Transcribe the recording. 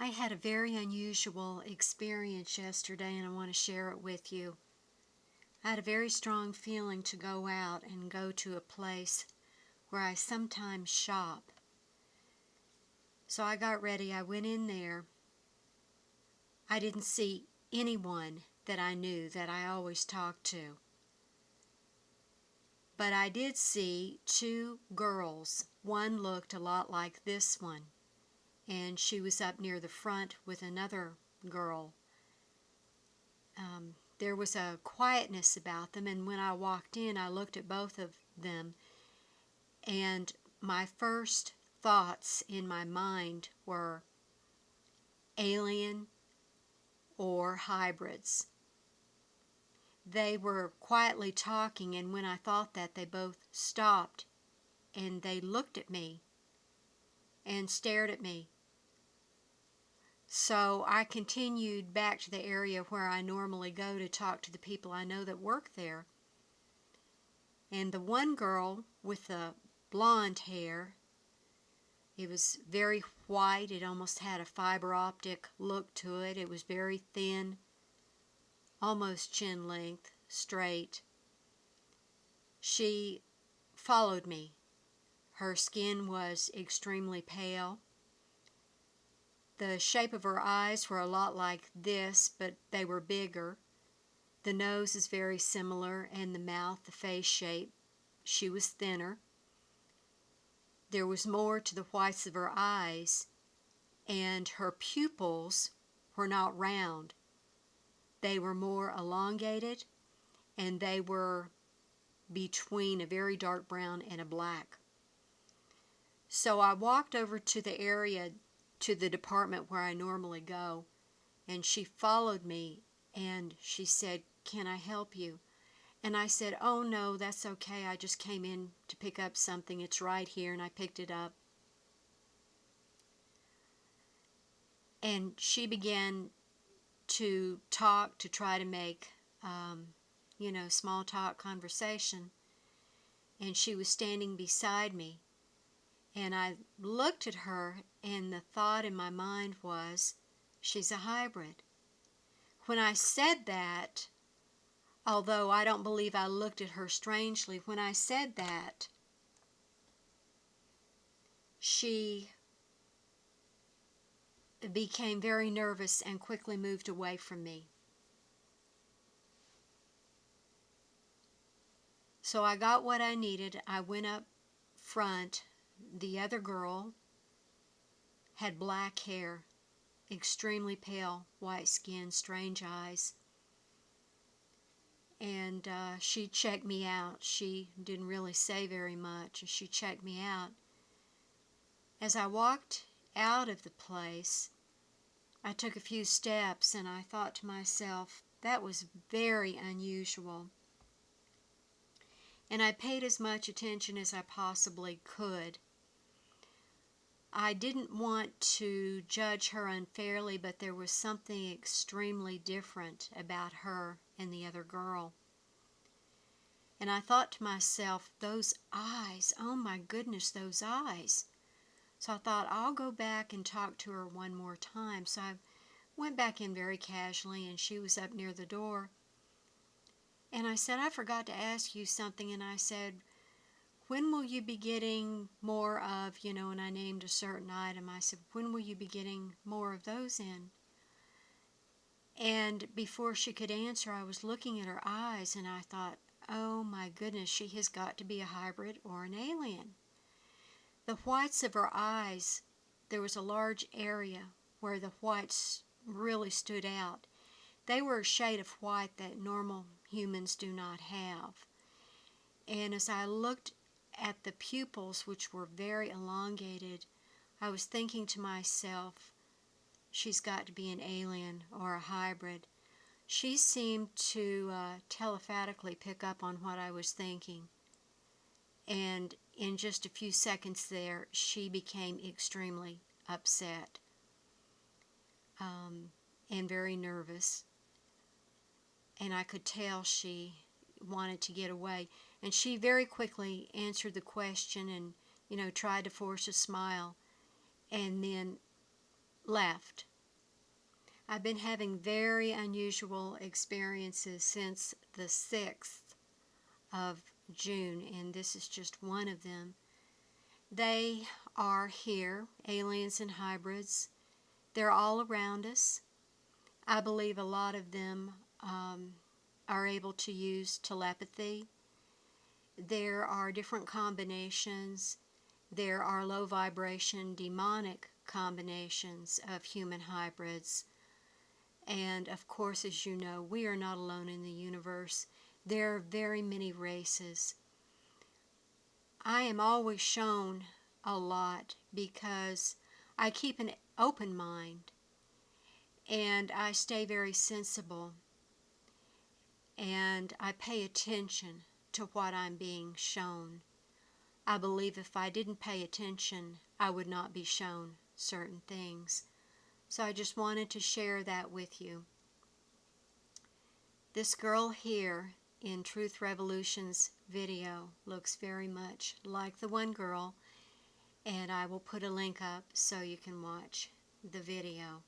I had a very unusual experience yesterday and I want to share it with you. I had a very strong feeling to go out and go to a place where I sometimes shop. So I got ready, I went in there. I didn't see anyone that I knew that I always talked to. But I did see two girls. One looked a lot like this one, and she was up near the front with another girl. There was a quietness about them, and when I walked in, I looked at both of them, and my first thoughts in my mind were alien or hybrids. They were quietly talking, and when I thought that, they both stopped and they looked at me and stared at me. So I continued back to the area where I normally go to talk to the people I know that work there. And the one girl with the blonde hair, it was very white, it almost had a fiber optic look to it. It was very thin, almost chin length, straight. She followed me. Her skin was extremely pale. The shape of her eyes were a lot like this, but they were bigger. The nose is very similar, and the mouth, the face shape, she was thinner. There was more to the whites of her eyes, and her pupils were not round. They were more elongated, and they were between a very dark brown and a black. So I walked over to the area, to the department where I normally go, and she followed me, and she said, "Can I help you?" And I said, "Oh no, that's okay. I just came in to pick up something. It's right here," and I picked it up. And she began to talk, to try to make, small talk conversation. And she was standing beside me. And I looked at her, and the thought in my mind was, she's a hybrid. When I said that, although I don't believe I looked at her strangely, when I said that, she became very nervous and quickly moved away from me. So I got what I needed. I went up front. The other girl had black hair, extremely pale, white skin, strange eyes. And she checked me out. She didn't really say very much. She checked me out. As I walked out of the place, I took a few steps and I thought to myself, that was very unusual. And I paid as much attention as I possibly could. I didn't want to judge her unfairly, but there was something extremely different about her and the other girl. And I thought to myself, those eyes, oh my goodness, those eyes. So I thought, I'll go back and talk to her one more time. So I went back in very casually, and she was up near the door. And I said, "I forgot to ask you something." And I said, "When will you be getting more of, and I named a certain item. I said, "When will you be getting more of those in?" And before she could answer, I was looking at her eyes, and I thought, oh my goodness, she has got to be a hybrid or an alien. The whites of her eyes, there was a large area where the whites really stood out. They were a shade of white that normal humans do not have. And as I looked at the pupils, which were very elongated, I was thinking to myself, she's got to be an alien or a hybrid. She seemed to telephatically pick up on what I was thinking. And in just a few seconds there, she became extremely upset and very nervous. And I could tell she wanted to get away. And she very quickly answered the question and, tried to force a smile and then left. I've been having very unusual experiences since the 6th of June, and this is just one of them. They are here, aliens and hybrids. They're all around us. I believe a lot of them are able to use telepathy. There are different combinations. There are low vibration demonic combinations of human hybrids. And of course, as you know, we are not alone in the universe. There are very many races. I am always shown a lot because I keep an open mind and I stay very sensible and I pay attention to what I'm being shown. I believe if I didn't pay attention, I would not be shown certain things. So I just wanted to share that with you. This girl here in Truth Revolutions video looks very much like the one girl, and I will put a link up so you can watch the video.